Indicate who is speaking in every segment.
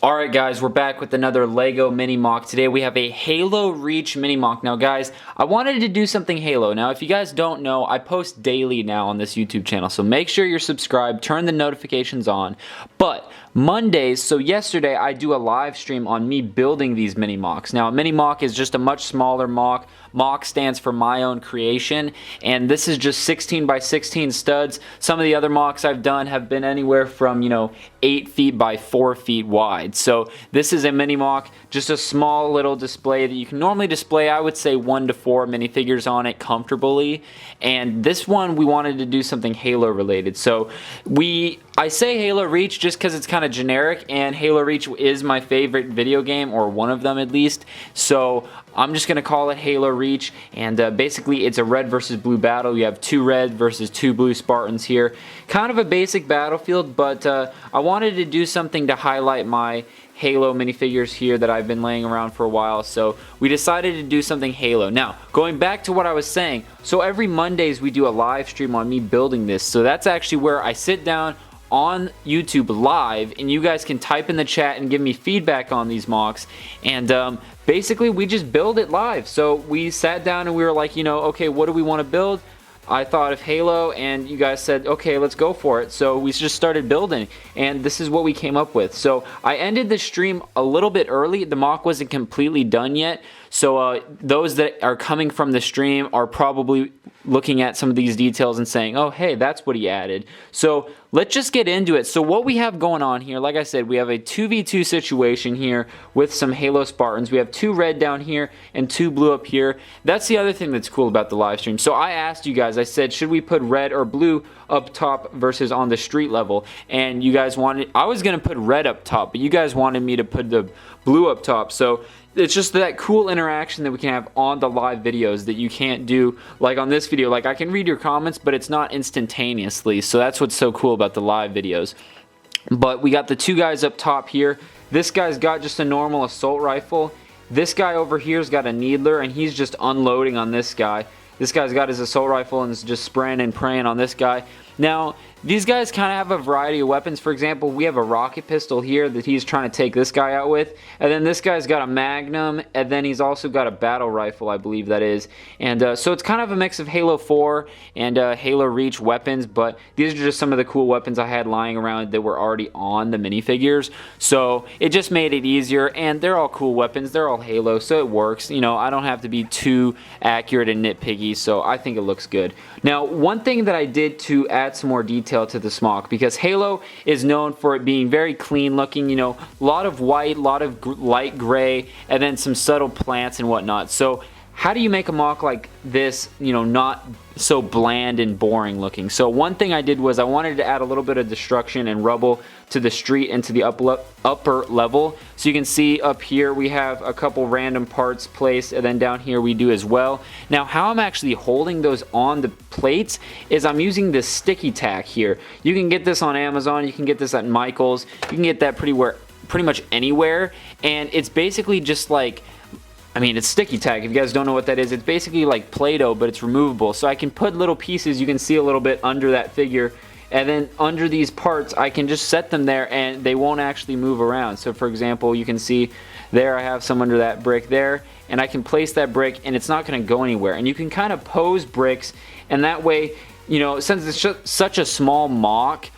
Speaker 1: Alright guys, we're back with another LEGO mini MOC. Today we have a Halo Reach mini MOC. Now guys, I wanted to do something Halo. Now if you guys don't know, I post daily now on this YouTube channel, so make sure you're subscribed, turn the notifications on. But Mondays, so yesterday I do a live stream on me building these mini MOCs. Now a mini MOC is just a much smaller MOC. MOC stands for my own creation, and this is just 16 by 16 studs. Some of the other MOCs I've done have been anywhere from 8 feet by 4 feet wide. So this is a mini MOC, just a small little display that you can normally display, I would say 1 to 4 minifigures on it comfortably. And this one we wanted to do something Halo related. So I say Halo Reach just because it's kind of generic, and Halo Reach is my favorite video game, or one of them at least. So I'm just going to call it Halo Reach, and basically it's a red versus blue battle. You have 2 red versus 2 blue Spartans here. Kind of a basic battlefield, but I wanted to do something to highlight my Halo minifigures here that I've been laying around for a while, so we decided to do something Halo. Now, going back to what I was saying, so every Mondays we do a live stream on me building this, so that's actually where I sit down on YouTube live, and you guys can type in the chat and give me feedback on these MOCs, and basically we just build it live. So we sat down and we were like, okay, what do we want to build? I thought of Halo, and you guys said, okay, let's go for it. So we just started building, and this is what we came up with. So I ended the stream a little bit early. The MOC wasn't completely done yet. So those that are coming from the stream are probably looking at some of these details and saying, oh, hey, that's what he added. So let's just get into it. So what we have going on here, like I said, we have a 2v2 situation here with some Halo Spartans. We have 2 red down here and 2 blue up here. That's the other thing that's cool about the live stream. So I asked you guys, I said, should we put red or blue up top versus on the street level? And you guys wanted, I was going to put red up top, but you guys wanted me to put the blue up top. So it's just that cool interaction that we can have on the live videos that you can't do like on this video. Like I can read your comments, but it's not instantaneously. So that's what's so cool about the live videos. But we got the 2 guys up top here. This guy's got just a normal assault rifle. This guy over here's got a needler, and he's just unloading on this guy. This guy's got his assault rifle and is just spraying and praying on this guy. Now, these guys kind of have a variety of weapons. For example, we have a rocket pistol here that he's trying to take this guy out with. And then this guy's got a magnum, and then he's also got a battle rifle, I believe that is. And so it's kind of a mix of Halo 4 and Halo Reach weapons, but these are just some of the cool weapons I had lying around that were already on the minifigures. So it just made it easier, and they're all cool weapons. They're all Halo, so it works. I don't have to be too accurate and nitpicky, so I think it looks good. Now, one thing that I did to add some more detail to the MOC, because Halo is known for it being very clean looking, a lot of white, a lot of light gray, and then some subtle plants and whatnot. So how do you make a MOC like this, not so bland and boring looking? So one thing I did was I wanted to add a little bit of destruction and rubble to the street and to the upper level. So you can see up here we have a couple random parts placed, and then down here we do as well. Now how I'm actually holding those on the plates is I'm using this sticky tack here. You can get this on Amazon, you can get this at Michael's, you can get that pretty much anywhere, and it's basically just like, it's sticky tack. If you guys don't know what that is, it's basically like Play-Doh, but it's removable. So I can put little pieces, you can see a little bit under that figure, and then under these parts I can just set them there and they won't actually move around. So for example, you can see there I have some under that brick there, and I can place that brick and it's not going to go anywhere. And you can kind of pose bricks, and that way, since it's such a small MOC,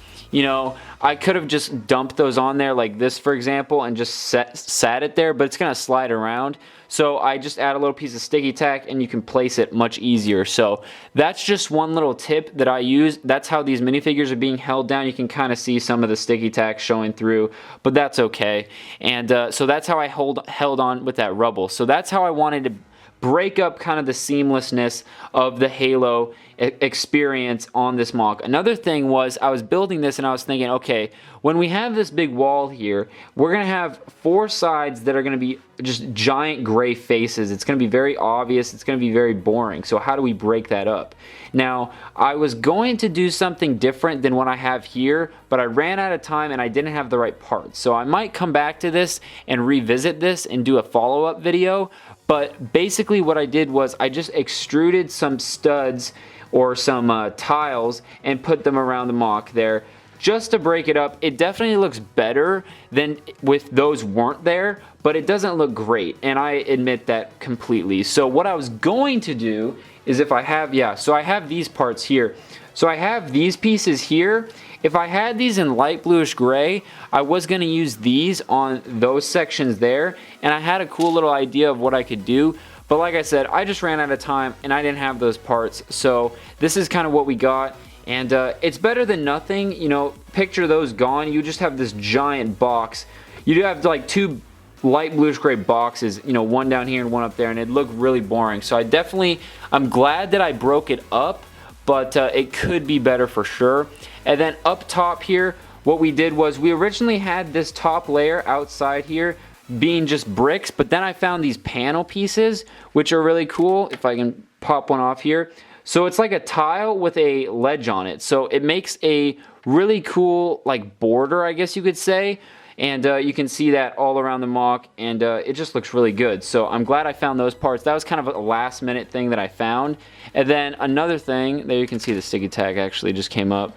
Speaker 1: I could have just dumped those on there like this, for example, and just sat it there, but it's going to slide around. So I just add a little piece of sticky tack and you can place it much easier. So that's just one little tip that I use. That's how these minifigures are being held down. You can kind of see some of the sticky tack showing through, but that's okay. And so that's how I held on with that rubble. So that's how I wanted to break up kind of the seamlessness of the Halo experience on this MOC. Another thing was I was building this and I was thinking, okay, when we have this big wall here, we're going to have 4 sides that are going to be just giant gray faces. It's going to be very obvious. It's going to be very boring. So how do we break that up? Now, I was going to do something different than what I have here, but I ran out of time and I didn't have the right parts. So I might come back to this and revisit this and do a follow-up video. But basically what I did was I just extruded some studs or some tiles and put them around the MOC there, just to break it up. It definitely looks better than with those weren't there, but it doesn't look great, and I admit that completely. So what I was going to do is if I have, so I have these parts here. So I have these pieces here. If I had these in light bluish gray, I was going to use these on those sections there, and I had a cool little idea of what I could do. But like I said, I just ran out of time and I didn't have those parts. So this is kind of what we got. And it's better than nothing. You know, picture those gone. You just have this giant box. You do have like two light bluish gray boxes, you know, one down here and one up there, and it looked really boring. So I'm glad that I broke it up, but it could be better for sure. And then up top here, what we did was we originally had this top layer outside here being just bricks, but then I found these panel pieces, which are really cool. If I can pop one off here. So it's like a tile with a ledge on it. So it makes a really cool like border, I guess you could say. And you can see that all around the MOC, and it just looks really good. So I'm glad I found those parts. That was kind of a last minute thing that I found. And then another thing, there you can see the sticky tag actually just came up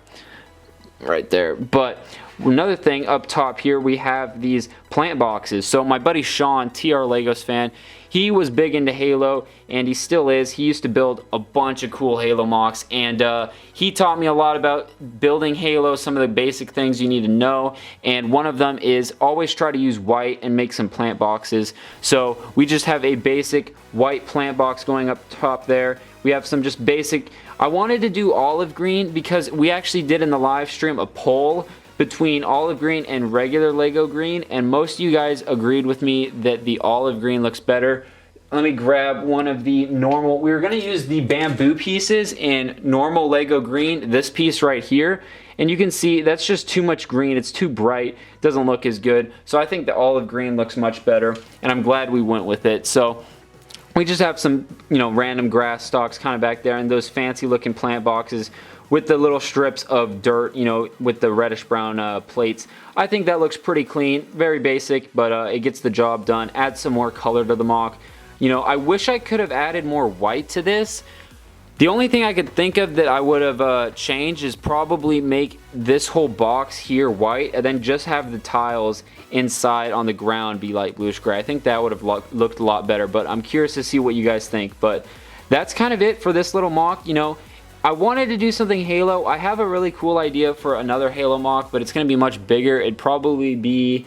Speaker 1: right there. But another thing up top here, we have these plant boxes. So my buddy Sean, TR Legos fan, he was big into Halo, and he still is. He used to build a bunch of cool Halo MOCs, and he taught me a lot about building Halo, some of the basic things you need to know, and one of them is always try to use white and make some plant boxes. So we just have a basic white plant box going up top there. We have some just basic, I wanted to do olive green because we actually did in the live stream a poll between olive green and regular Lego green, and most of you guys agreed with me that the olive green looks better. Let me grab one of the normal, we were going to use the bamboo pieces in normal Lego green, this piece right here, and you can see that's just too much green, it's too bright, doesn't look as good. So I think the olive green looks much better, and I'm glad we went with it. So we just have some, you know, random grass stalks kind of back there, and those fancy looking plant boxes with the little strips of dirt, you know, with the reddish brown plates. I think that looks pretty clean, very basic, but it gets the job done. Add some more color to the MOC. You know, I wish I could have added more white to this. The only thing I could think of that I would have changed is probably make this whole box here white, and then just have the tiles inside on the ground be light bluish gray. I think that would have looked a lot better, but I'm curious to see what you guys think. But that's kind of it for this little MOC. You know, I wanted to do something Halo. I have a really cool idea for another Halo MOC, but it's going to be much bigger. It'd probably be,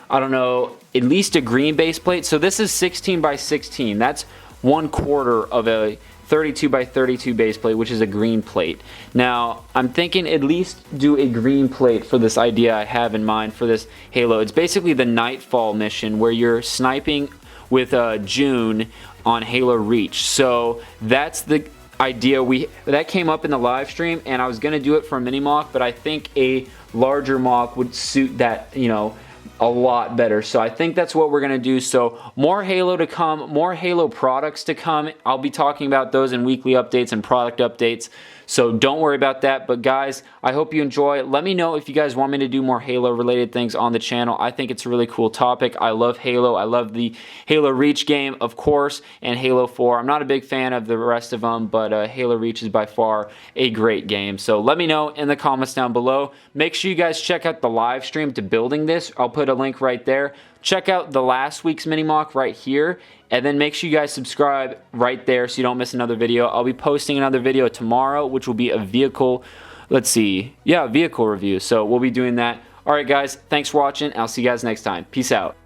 Speaker 1: I don't know, at least a green base plate. So this is 16 by 16. That's 1/4 of a 32 by 32 base plate, which is a green plate. Now, I'm thinking at least do a green plate for this idea I have in mind for this Halo. It's basically the Nightfall mission where you're sniping with June on Halo Reach. So that's the idea that came up in the live stream, and I was gonna do it for a mini MOC, but I think a larger MOC would suit that, you know, a lot better. So I think that's what we're gonna do. So more Halo to come, more Halo products to come. I'll be talking about those in weekly updates and product updates, so don't worry about that. But guys, I hope you enjoy. Let me know if you guys want me to do more Halo related things on the channel. I think it's a really cool topic. I love Halo. I love the Halo Reach game, of course, and Halo 4. I'm not a big fan of the rest of them, but Halo Reach is by far a great game. So let me know in the comments down below. Make sure you guys check out the live stream to building this. I'll put a link right there. Check out the last week's mini MOC right here, and then make sure you guys subscribe right there so you don't miss another video. I'll be posting another video tomorrow, which will be a vehicle, vehicle review. So we'll be doing that. All right, guys, thanks for watching. I'll see you guys next time. Peace out.